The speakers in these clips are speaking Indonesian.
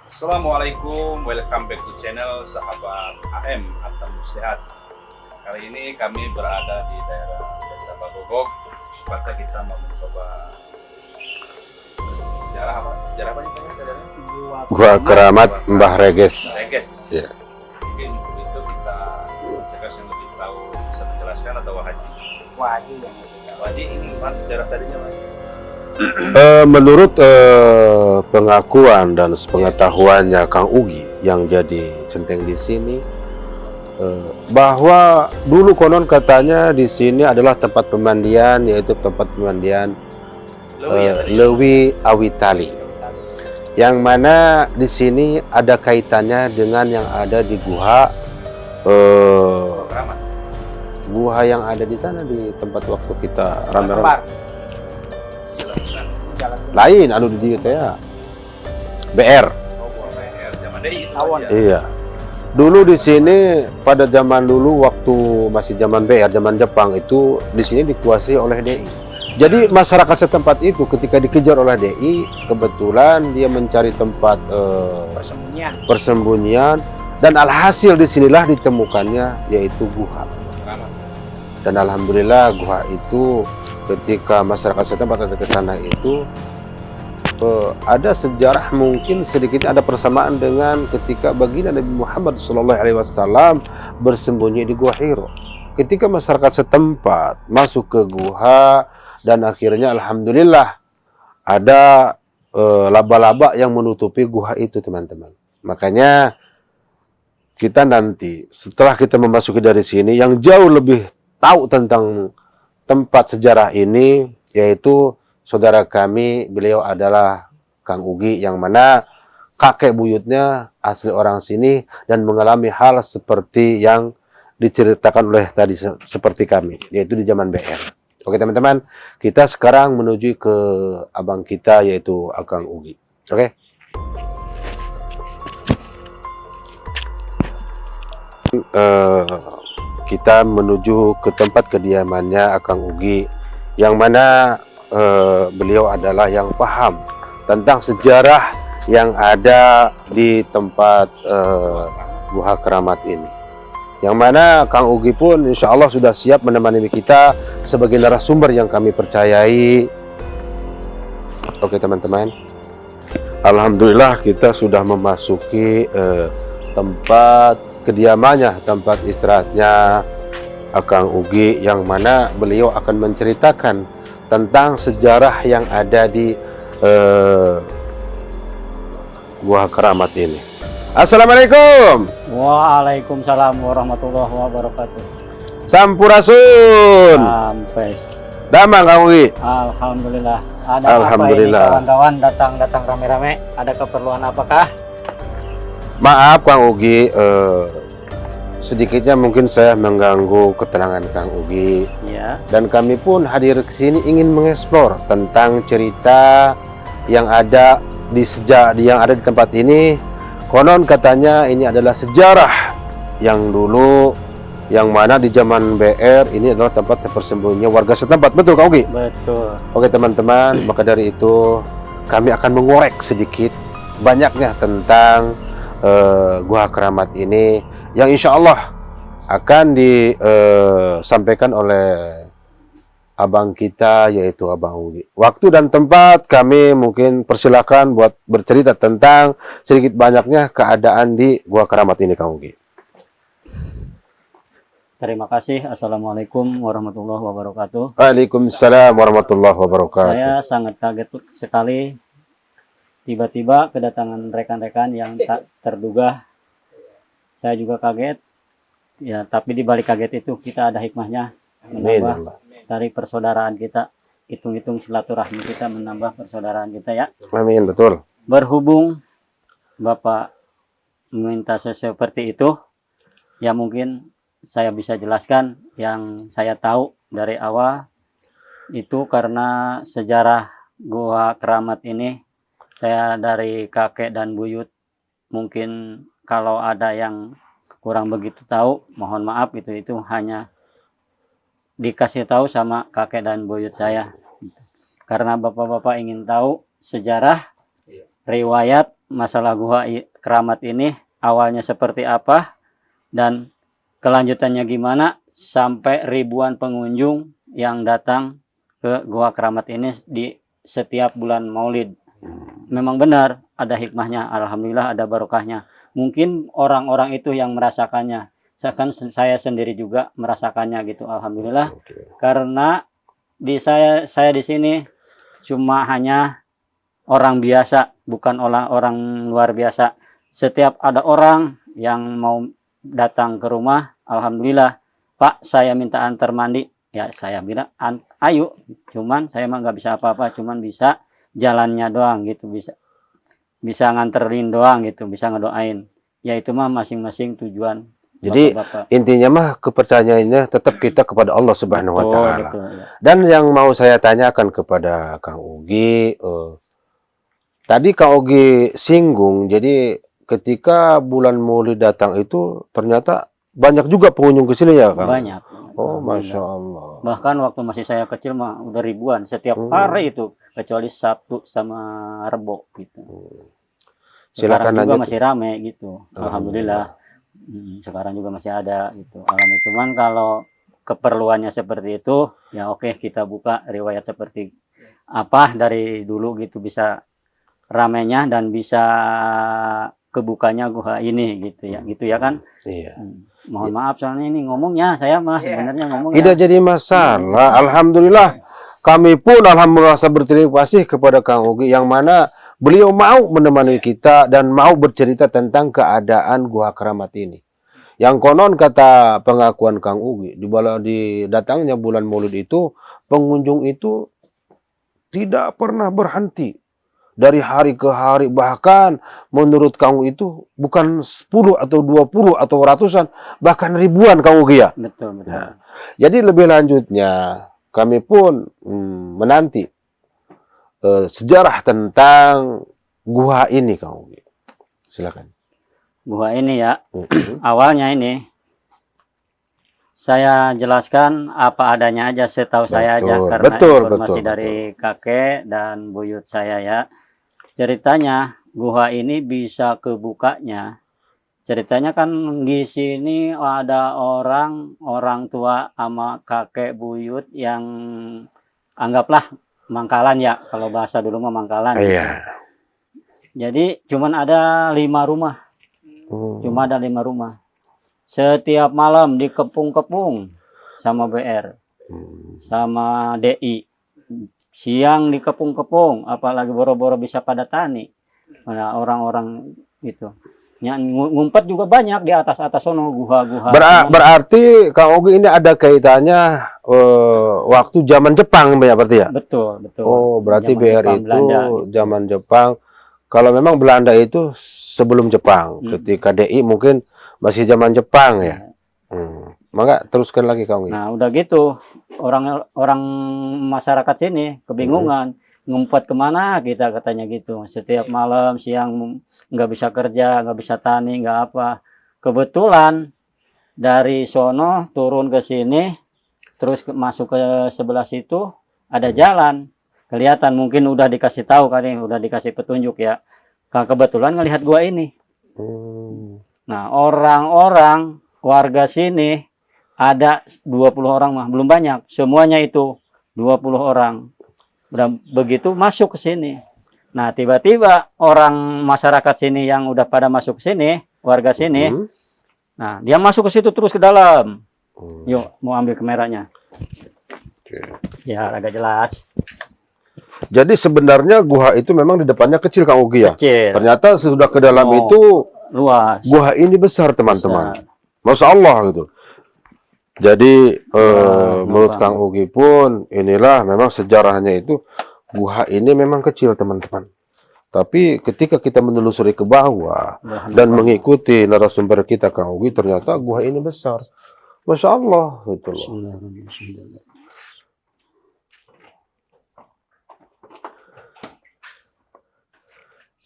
Assalamualaikum, welcome back to channel Sahabat AM atau Muslihat. Kali ini kami berada di daerah Desa Bagogog. Maka kita mau mencoba sejarah apa? Sejarah apa nih saudara? Gua Keramat Mbah Reges. Reges. Ya. Mungkin untuk itu kita cek yang lebih tahu bisa menjelaskan atau Wahaji. Wahaji yang Wahaji ini mana sejarah tadinya Wahaji? Menurut pengakuan dan sepengetahuannya Kang Ugi yang jadi centeng di sini, bahwa dulu konon katanya di sini adalah tempat pemandian, yaitu tempat pemandian Lewi Awitali, yang mana di sini ada kaitannya dengan yang ada di guha yang ada di sana di tempat waktu kita rame-rame. Lain anu di dieu teh ya. BR. Zaman DI. Iya. Dulu di sini pada zaman dulu waktu masih zaman BR, zaman Jepang itu di sini dikuasai oleh DI. Jadi masyarakat setempat itu ketika dikejar oleh DI, kebetulan dia mencari tempat persembunyian dan alhasil disinilah ditemukannya yaitu guha. Dan alhamdulillah guha itu ketika masyarakat setempat ada ke sana itu ada sejarah, mungkin sedikit ada persamaan dengan ketika baginda Nabi Muhammad SAW bersembunyi di Gua Hiro. Ketika masyarakat setempat masuk ke guha dan akhirnya alhamdulillah ada laba-laba yang menutupi guha itu, teman-teman. Makanya kita nanti setelah kita memasuki dari sini yang jauh lebih tahu tentang tempat sejarah ini yaitu saudara kami, beliau adalah Kang Ugi, yang mana kakek buyutnya asli orang sini dan mengalami hal seperti yang diceritakan oleh tadi seperti kami, yaitu di zaman BR. Oke teman-teman, kita sekarang menuju ke abang kita yaitu Kang Ugi. Oke. Kita menuju ke tempat kediamannya Kang Ugi, yang mana beliau adalah yang paham tentang sejarah yang ada di tempat Guha Keramat ini, yang mana Kang Ugi pun insya Allah sudah siap menemani kita sebagai narasumber yang kami percayai. Oke teman-teman, alhamdulillah kita sudah memasuki tempat kediamannya, tempat istirahatnya Kang Ugi, yang mana beliau akan menceritakan tentang sejarah yang ada di Gua Keramat ini. Assalamualaikum. Waalaikumsalam warahmatullahi wabarakatuh. Sampurasun. Sampes. Damang Kang Ugi. Alhamdulillah. Ada Alhamdulillah. apa ini kawan-kawan datang rame-rame? Ada keperluan apakah? Maaf Kang Ugi, sedikitnya mungkin saya mengganggu ketenangan Kang Ugi. Ya. Dan kami pun hadir ke sini ingin mengeksplor tentang cerita yang ada di tempat ini. Konon katanya ini adalah sejarah yang dulu, yang mana di zaman BR ini adalah tempat persembunyian warga setempat. Betul Kang Ugi? Betul. Oke teman-teman, maka dari itu kami akan mengorek sedikit banyaknya tentang Gua Keramat ini, yang insya Allah akan disampaikan oleh abang kita yaitu Abang Ugi. Waktu dan tempat kami mungkin persilakan buat bercerita tentang sedikit banyaknya keadaan di Gua Keramat ini Kang Ugi. Terima kasih. Assalamualaikum warahmatullahi wabarakatuh. Waalaikumsalam warahmatullahi wabarakatuh. Saya sangat kaget sekali tiba-tiba kedatangan rekan-rekan yang tak terduga. Saya juga kaget. Ya, tapi di balik kaget itu kita ada hikmahnya, menambah dari persaudaraan kita. Hitung-hitung silaturahmi kita, menambah persaudaraan kita ya. Amin, betul. Berhubung Bapak meminta seperti itu, ya mungkin saya bisa jelaskan yang saya tahu dari awal itu karena sejarah Gua Keramat ini. Saya dari kakek dan buyut, mungkin kalau ada yang kurang begitu tahu, mohon maaf, itu hanya dikasih tahu sama kakek dan buyut saya. Karena bapak-bapak ingin tahu sejarah riwayat masalah keramat ini awalnya seperti apa dan kelanjutannya gimana sampai ribuan pengunjung yang datang ke Gua Keramat ini di setiap bulan Maulid. Memang benar ada hikmahnya, alhamdulillah ada barokahnya. Mungkin orang-orang itu yang merasakannya. Saya sendiri juga merasakannya gitu, alhamdulillah. Karena saya di sini cuma hanya orang biasa, bukan orang luar biasa. Setiap ada orang yang mau datang ke rumah, alhamdulillah, Pak, saya minta antar mandi. Ya, saya bilang, ayo. Cuman saya mah nggak bisa apa-apa, cuman bisa jalannya doang gitu, bisa nganterin doang gitu, bisa ngedoain. Ya itu mah masing-masing tujuan. Jadi Bapak-bapak. intinya mah kepercayaannya tetap kita kepada Allah Subhanahu wa Betul, taala. betul, ya. Dan yang mau saya tanyakan kepada Kang Ugi, tadi Kang Ugi singgung, jadi ketika bulan Maulid datang itu ternyata banyak juga pengunjung ke sini ya, Kang? Banyak. Oh, Masya Allah. Bahkan waktu masih saya kecil mah udah ribuan setiap hari itu, kecuali Sabtu sama Rebo gitu. Sekarang Silakan juga lanjut. masih rame gitu, alhamdulillah. Sekarang juga masih ada gitu. Alhamdulillah. Cuman kalau keperluannya seperti itu, ya oke, kita buka riwayat seperti apa dari dulu gitu, bisa ramenya dan bisa kebukanya gua ini gitu ya kan. Iya. Mohon maaf soalnya ini ngomongnya saya mah sebenarnya ngomong Tidak jadi masalah. Alhamdulillah kami pun alhamdulillah berterima kasih kepada Kang Ugi yang mana beliau mau menemani kita dan mau bercerita tentang keadaan Gua Keramat ini. Yang konon kata pengakuan Kang Ugi di datangnya bulan Maulid itu pengunjung itu tidak pernah berhenti. Dari hari ke hari, bahkan menurut Kang Ugi itu bukan 10 atau 20 atau ratusan, bahkan ribuan Kang Ugi ya. Betul. Nah, jadi lebih lanjutnya kami pun menanti sejarah tentang gua ini Kang Ugi. Silakan. Gua ini ya, awalnya ini saya jelaskan apa adanya aja, setahu saya aja karena informasi dari kakek dan buyut saya ya. Ceritanya gua ini bisa kebukanya. Ceritanya kan di sini ada orang tua sama kakek buyut yang anggaplah mangkalan ya, kalau bahasa dulu mah mangkalan. Iya. Jadi cuman ada 5 rumah. Cuma ada 5 rumah. Setiap malam dikepung-kepung sama BR, sama DI. Siang dikepung-kepung, apalagi boro-boro bisa pada tani. Nah, orang-orang gitu. Ngumpet juga banyak di atas-atas sono, guha-guha. Berarti Kang Ugi ini ada kaitannya waktu zaman Jepang ya berarti ya? Betul. Oh, berarti Zaman BR Jepang, itu Belanda, gitu. zaman Jepang. Kalau memang Belanda itu sebelum Jepang, ketika DI mungkin masih zaman Jepang ya. Maka teruskan lagi Kang Ugi. Nah, udah gitu. Orang masyarakat sini kebingungan. Ngumpet kemana kita katanya gitu. Setiap malam, siang nggak bisa kerja, nggak bisa tani, nggak apa. Kebetulan dari sono turun ke sini, terus masuk ke sebelah situ, ada jalan. Kelihatan mungkin udah dikasih tahu kali, udah dikasih petunjuk ya. Kebetulan ngelihat gua ini. Nah, orang-orang warga sini ada 20 orang mah, belum banyak. Semuanya itu 20 orang. Begitu masuk ke sini. Nah, tiba-tiba orang masyarakat sini yang udah pada masuk ke sini, warga sini. Nah, dia masuk ke situ terus ke dalam. Yuk, mau ambil kameranya. Ya, agak jelas. Jadi sebenarnya gua itu memang di depannya kecil Kang Ugi ya? Kecil. Ternyata sudah ke dalam itu luas. Gua ini besar teman-teman. Masya Allah gitu. Jadi menurut Kang Ugi pun inilah memang sejarahnya itu gua ini memang kecil teman-teman. Tapi ketika kita menelusuri ke bawah dan mengikuti narasumber kita Kang Ugi, ternyata gua ini besar. Masya Allah gitu loh.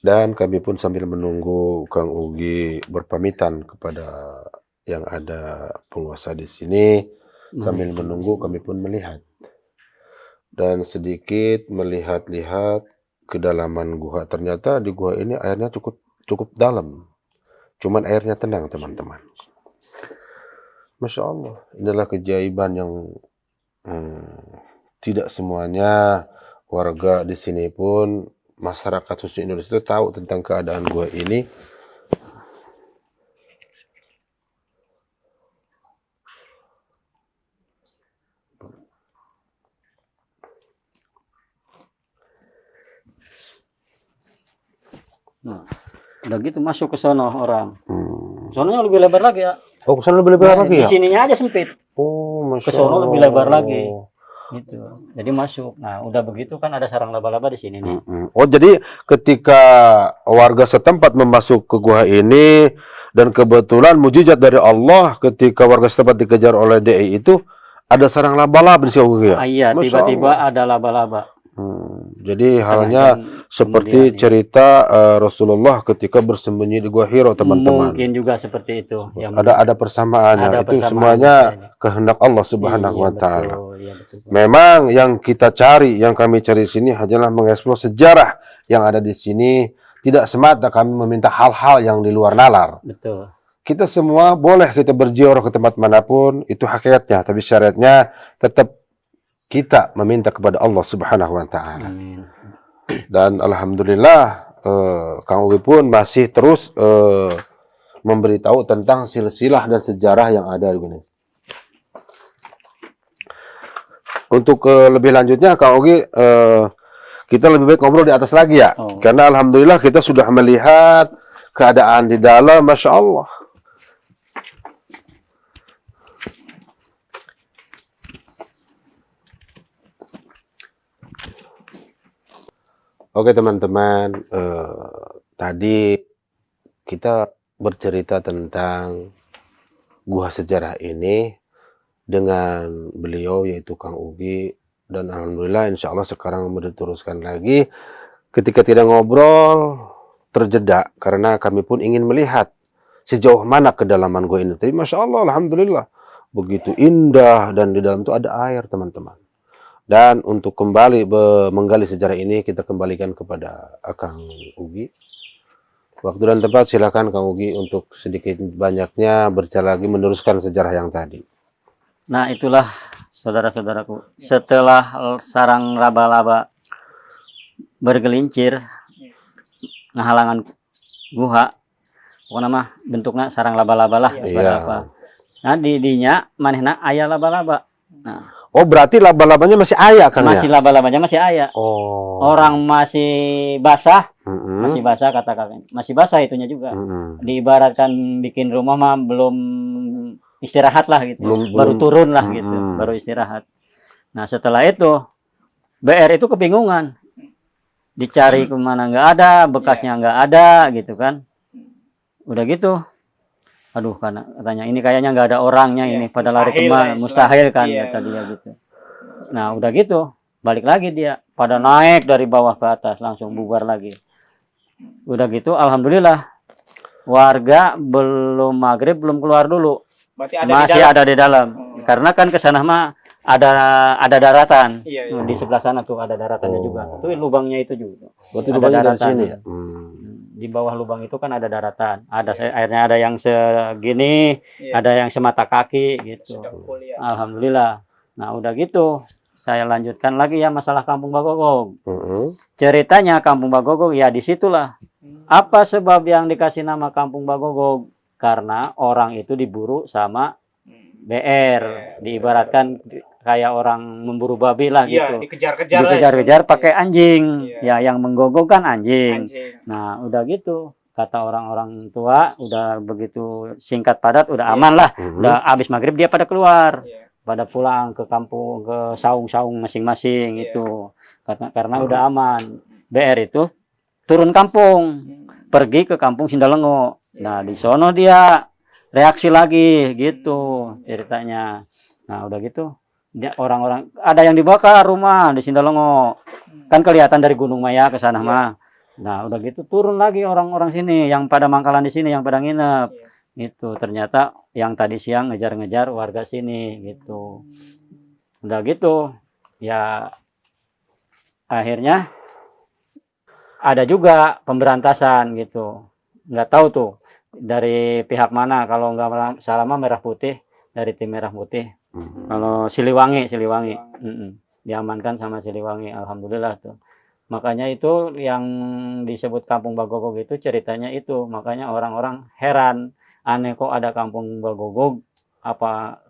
Dan kami pun sambil menunggu Kang Ugi berpamitan kepada yang ada penguasa di sini, sambil menunggu kami pun melihat dan sedikit melihat-lihat kedalaman gua. Ternyata di gua ini airnya cukup dalam. Cuman airnya tenang, teman-teman. Masya Allah, inilah keajaiban yang tidak semuanya warga di sini pun, masyarakat khususnya Indonesia itu tahu tentang keadaan gua ini. Nah, udah gitu masuk ke sono orang. Sononya lebih lebar lagi ya. Oh, kesana lebih lebar Nah, lagi di ya? sininya aja sempit. Oh, Masya Ke sono lebih Allah. lebar lagi. Gitu. Jadi masuk. Nah, udah begitu kan ada sarang laba-laba di sini nih. Oh, jadi ketika warga setempat memasuk ke gua ini, dan kebetulan mujizat dari Allah ketika warga setempat dikejar oleh DI itu, ada sarang laba-laba di situ ya? Iya, Masya tiba-tiba Allah. ada laba-laba. Jadi Setengah halnya jam seperti kemudian, cerita Rasulullah ketika bersembunyi di Gua Hiro, teman-teman. mungkin juga seperti itu. Yang Ada persamaannya. Ada Itu persamaan semuanya ini. kehendak Allah Subhanahu Iya, wa Ta'ala. betul, iya, betul. Memang yang kita cari, yang kami cari di sini hanyalah mengeksplor sejarah yang ada di sini. Tidak semata kami meminta hal-hal yang di luar nalar. Betul. Kita semua boleh kita berziarah ke tempat manapun, itu hakikatnya. Tapi syaratnya tetap kita meminta kepada Allah Subhanahu wa Ta'ala. Amin. Dan alhamdulillah Kang Ugi pun masih terus memberitahu tentang silsilah dan sejarah yang ada di sini. Untuk lebih lanjutnya Kang Ugi, kita lebih baik ngobrol di atas lagi ya. Oh. Karena alhamdulillah kita sudah melihat keadaan di dalam, Masya Allah. Oke teman-teman, tadi kita bercerita tentang gua sejarah ini dengan beliau yaitu Kang Ugi, dan alhamdulillah insya Allah sekarang mau diteruskan lagi. Ketika tidak ngobrol terjeda karena kami pun ingin melihat sejauh mana kedalaman gua ini. Tapi Masya Allah, alhamdulillah begitu indah, dan di dalam itu ada air, teman-teman. Dan untuk kembali menggali sejarah ini, kita kembalikan kepada Kang Ugi. Waktu dan tempat silakan Kang Ugi untuk sedikit banyaknya berbicara lagi, meneruskan sejarah yang tadi. Nah, itulah saudara-saudaraku. Setelah sarang laba-laba bergelincir ngehalangan guha, pokoknya mah bentuknya sarang laba-laba lah, Iya. apa. Nah, dinya manehna aya laba-laba. Nah, Oh, berarti laba-labanya masih ayah, Kang, masih ya? laba-labanya masih aya. Oh. Orang masih basah, Mm-mm. masih basah kata kakek. Masih basah itunya juga. Mm-mm. Diibaratkan bikin rumah mah belum istirahat lah gitu. Baru turun lah gitu, baru istirahat. Nah, setelah itu BR itu kebingungan. Dicari kemana nggak ada, bekasnya nggak ada gitu kan. Udah gitu. Aduh, katanya ini kayaknya nggak ada orangnya ini, pada lari kemana, mustahil kan kata dia gitu. Nah, udah gitu, balik lagi dia, pada naik dari bawah ke atas, langsung bubar lagi. Udah gitu, alhamdulillah, warga belum maghrib belum keluar dulu, masih ada di dalam, karena kan ke sana mah ada daratan. Di sebelah sana tuh ada daratannya juga, tuh lubangnya itu juga. Berarti Ada lubangnya dari daratan. sini ya? Di bawah lubang itu kan ada daratan, airnya ada yang segini, ada yang semata kaki gitu. Alhamdulillah. Nah, udah gitu saya lanjutkan lagi ya masalah Kampung Bagogog. Ceritanya Kampung Bagogog ya disitulah. Apa sebab yang dikasih nama Kampung Bagogog? Karena orang itu diburu sama BR, diibaratkan kayak orang memburu babi lah gitu. Dikejar-kejar pakai anjing. Ya, yang menggogok kan anjing. Nah, udah gitu. Kata orang-orang tua, udah begitu singkat padat, udah aman lah. Udah habis maghrib dia pada keluar. Pada pulang ke kampung, ke saung-saung masing-masing itu. Karena udah aman. BR itu turun kampung, pergi ke kampung Sindalengo. Nah, di sono dia reaksi lagi gitu ceritanya. Nah, udah gitu orang-orang ada yang dibakar rumah di Sindalengo. Kan kelihatan dari Gunung Maya ke sana mah. Nah, udah gitu turun lagi orang-orang sini yang pada mangkalan di sini, yang pada nginep. Itu ternyata yang tadi siang ngejar-ngejar warga sini gitu. Udah gitu ya akhirnya ada juga pemberantasan gitu. Nggak tahu tuh dari pihak mana, kalau nggak salah mah Merah Putih, dari tim Merah Putih. Kalau Siliwangi, diamankan sama Siliwangi, alhamdulillah tuh. Makanya itu yang disebut Kampung Bagogog itu ceritanya itu. Makanya orang-orang heran, aneh kok ada Kampung Bagogog, apa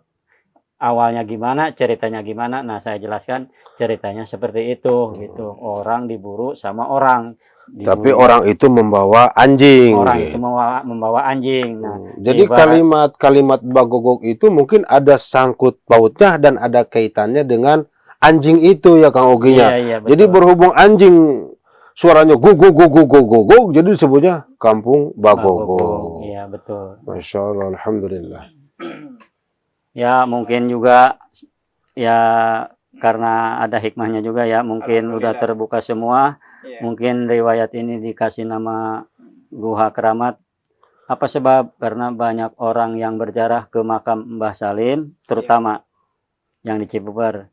awalnya gimana, ceritanya gimana. Nah, saya jelaskan ceritanya seperti itu gitu. Orang diburu sama orang. Tapi orang itu membawa anjing. Orang itu membawa anjing. Nah, jadi kalimat-kalimat Bagogog itu mungkin ada sangkut pautnya dan ada kaitannya dengan anjing itu ya Kang Oginya. Iya, jadi berhubung anjing suaranya gugug, jadi disebutnya Kampung Bagogog. Iya, betul. Masya Allah, alhamdulillah. Ya mungkin juga ya karena ada hikmahnya juga ya, mungkin udah terbuka semua. Mungkin riwayat ini dikasih nama Guha Keramat. Apa sebab? Karena banyak orang yang berjarah ke makam Mbah Salim, terutama yang di Cipuper,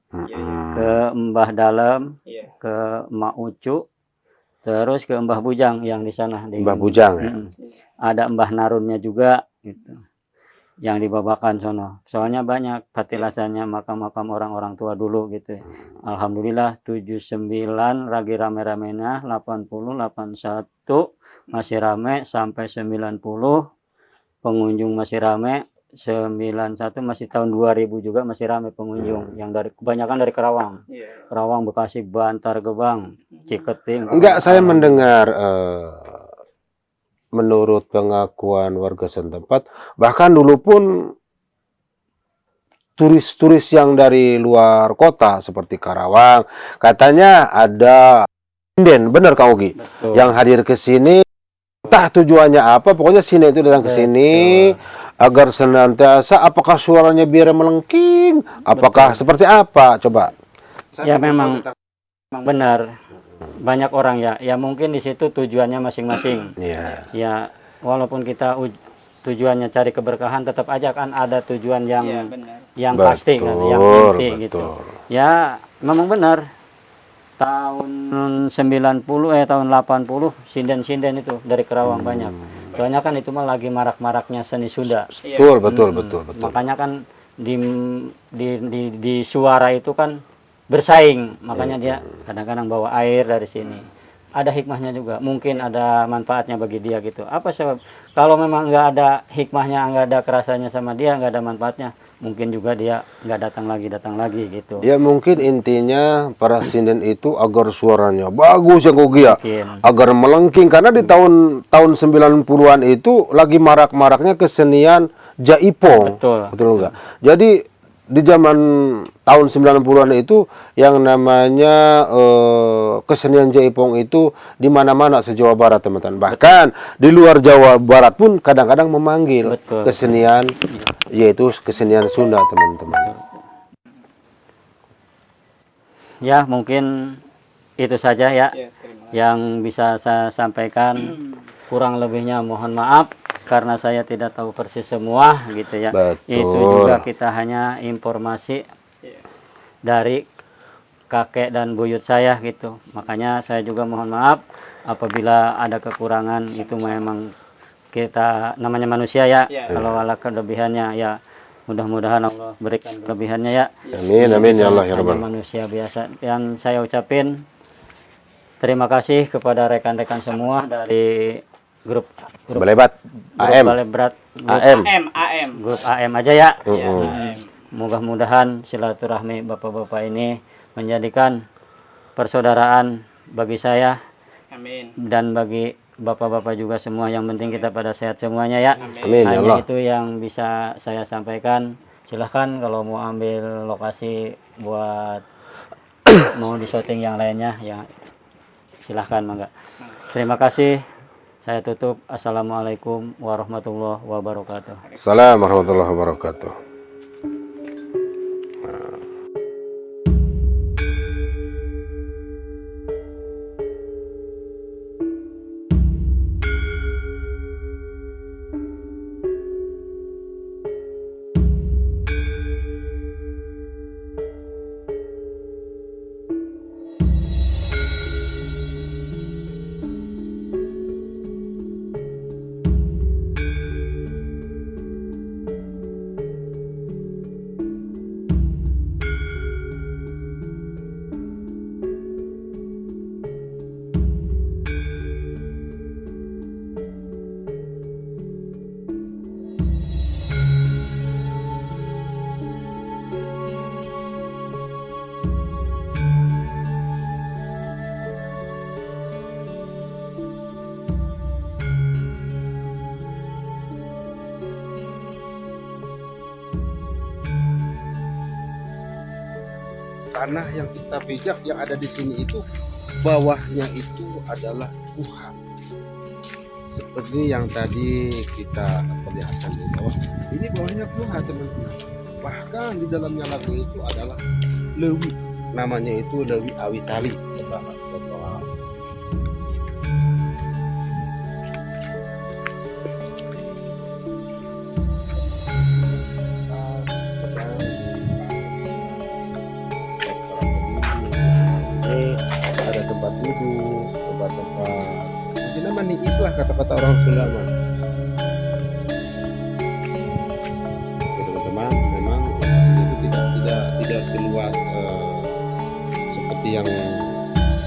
ke Mbah Dalem, ke Mak Ucu, terus ke Mbah Bujang yang di sana. Mbah Bujang ya? Ada Mbah Narunnya juga gitu, yang dibabakan sono. Soalnya banyak patilasannya makam-makam orang-orang tua dulu gitu. Alhamdulillah 79 lagi rame-ramenya, 80, 81 masih rame sampai 90, pengunjung masih rame, 91 masih tahun 2000 juga masih rame pengunjung yang dari kebanyakan dari Kerawang. Kerawang, Bekasi, Bantar Gebang, Ciketing. Enggak, saya mendengar menurut pengakuan warga setempat, bahkan dulu pun turis-turis yang dari luar kota seperti Karawang, katanya ada sinden, benar Kang Ogi, yang hadir ke sini, entah tujuannya apa, pokoknya sini itu datang ke sini agar senantiasa, apakah suaranya biar melengking, apakah seperti apa, coba. Ya memang benar. Banyak orang ya mungkin di situ tujuannya masing-masing. Ya walaupun kita tujuannya cari keberkahan, tetap aja kan ada tujuan yang pasti kan, yang inti gitu. Ya memang benar. Tahun 90 tahun 80 sinden-sinden itu dari Kerawang banyak. Soalnya kan itu mah lagi marak-maraknya seni Sunda. Betul. Makanya kan di suara itu kan bersaing, makanya dia kadang-kadang bawa air dari sini. Ada hikmahnya juga, mungkin ada manfaatnya bagi dia gitu. Apa sebab? Kalau memang nggak ada hikmahnya, nggak ada kerasanya sama dia, nggak ada manfaatnya, mungkin juga dia nggak datang lagi gitu. Ya mungkin intinya para sinden itu agar suaranya bagus ya Gogi ya, agar melengking, karena di tahun 90-an itu lagi marak-maraknya kesenian jaipong. Betul enggak? Jadi di zaman tahun 90-an itu yang namanya kesenian jaipong itu di mana-mana se-Jawa Barat, teman-teman. Bahkan di luar Jawa Barat pun kadang-kadang memanggil kesenian, yaitu kesenian Sunda, teman-teman. Ya, mungkin itu saja ya yang bisa saya sampaikan. Kurang lebihnya mohon maaf karena saya tidak tahu persis semua gitu ya. Itu juga kita hanya informasi dari kakek dan buyut saya gitu. Makanya saya juga mohon maaf apabila ada kekurangan, itu memang kita namanya manusia ya. Kalau ada kelebihannya ya mudah-mudahan Allah berikan kelebihannya ya. Amin ya Allah ya Rabbal. Manusia biasa. Yang saya ucapin terima kasih kepada rekan-rekan semua dari grup Balebat AM. Grup AM aja ya. Mudah-mudahan silaturahmi bapak-bapak ini menjadikan persaudaraan bagi saya. Amin. Dan bagi bapak-bapak juga semua, yang penting kita pada sehat semuanya ya. Amin. Hanya ya Allah. itu yang bisa saya sampaikan. Silahkan kalau mau ambil lokasi buat mau di syuting yang lainnya ya silahkan, mangga. Terima kasih. Saya tutup. Assalamualaikum warahmatullahi wabarakatuh. Assalamualaikum warahmatullahi wabarakatuh. tanah yang kita pijak yang ada di sini itu bawahnya itu adalah guha. Seperti yang tadi kita perlihatkan di bawah. Ini bawahnya guha, teman-teman. Bahkan di dalamnya lagu itu adalah lewi. Namanya itu lewi awitali. Ada tempat duduk, tempat-tempat mungkin nama niis lah kata-kata orang Sunda mah. Oke, teman-teman, memang lokasinya itu tidak seluas seperti yang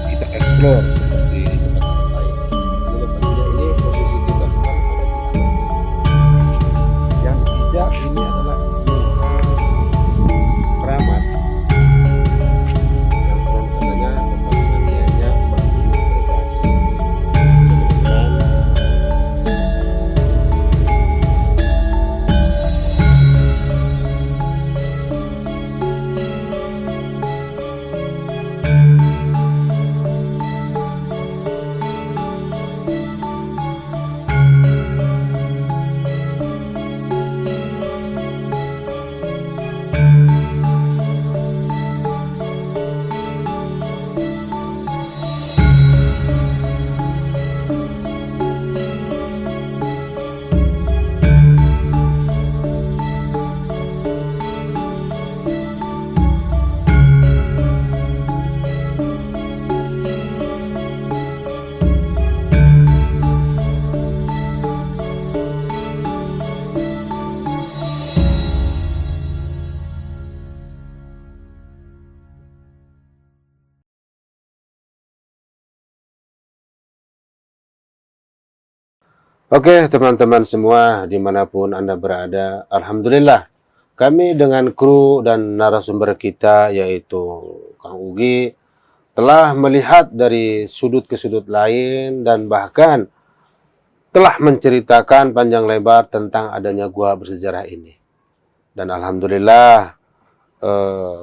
kita explore seperti di tempat-tempat lain. Ini lokasinya, ini posisi kita sekarang ada di atas. Yang tidak ini adalah keramat. Yang konon katanya tempat mandiannya Mbak Buyut Bergas. Teman-teman, oke, teman-teman semua dimanapun Anda berada, Alhamdulillah kami dengan kru dan narasumber kita yaitu Kang Ugi telah melihat dari sudut ke sudut lain dan bahkan telah menceritakan panjang lebar tentang adanya gua bersejarah ini. Dan Alhamdulillah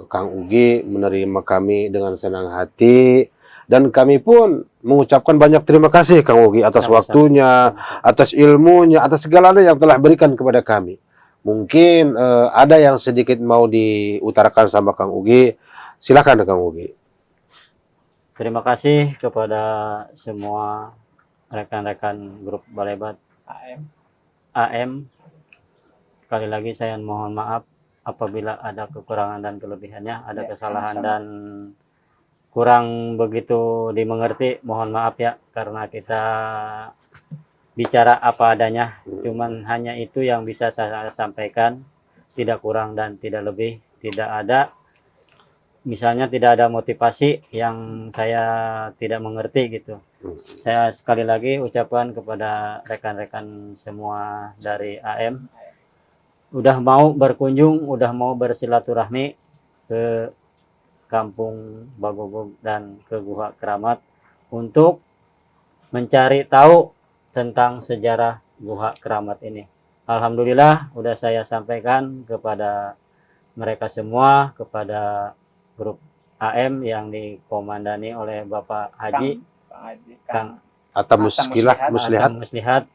Kang Ugi menerima kami dengan senang hati. Dan kami pun mengucapkan banyak terima kasih Kang Ugi atas waktunya, atas ilmunya, atas segalanya yang telah berikan kepada kami. Mungkin ada yang sedikit mau diutarakan sama Kang Ugi. Silakan Kang Ugi. Terima kasih kepada semua rekan-rekan grup Balebat AM. Sekali lagi saya mohon maaf apabila ada kekurangan dan kelebihannya, ada kesalahan dan kurang begitu dimengerti, mohon maaf ya, karena kita bicara apa adanya, cuman hanya itu yang bisa saya sampaikan, tidak kurang dan tidak lebih, tidak ada, misalnya tidak ada motivasi yang saya tidak mengerti gitu. Saya sekali lagi ucapkan kepada rekan-rekan semua dari AM, udah mau berkunjung, udah mau bersilaturahmi ke Kampung Bagogog dan ke Guha Keramat untuk mencari tahu tentang sejarah Guha Keramat ini. Alhamdulillah udah saya sampaikan kepada mereka semua, kepada grup AM yang dikomandani oleh Bapak Haji Kang Atta Muslihat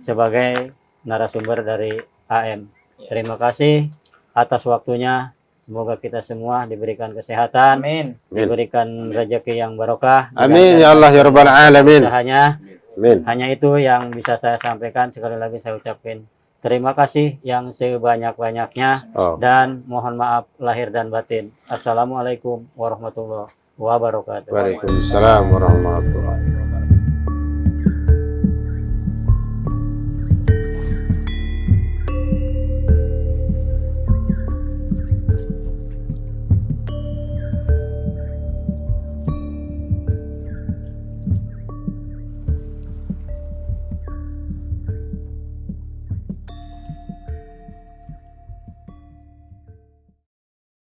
sebagai narasumber dari AM. Terima kasih atas waktunya. Semoga kita semua diberikan kesehatan, Amin. diberikan rezeki yang barokah. Amin ya Allah ya Rabbal Alamin. Amin. Hanya itu yang bisa saya sampaikan. Sekali lagi saya ucapkan terima kasih yang sebanyak-banyaknya dan mohon maaf lahir dan batin. Assalamualaikum warahmatullahi wabarakatuh. Waalaikumsalam warahmatullahi wabarakatuh.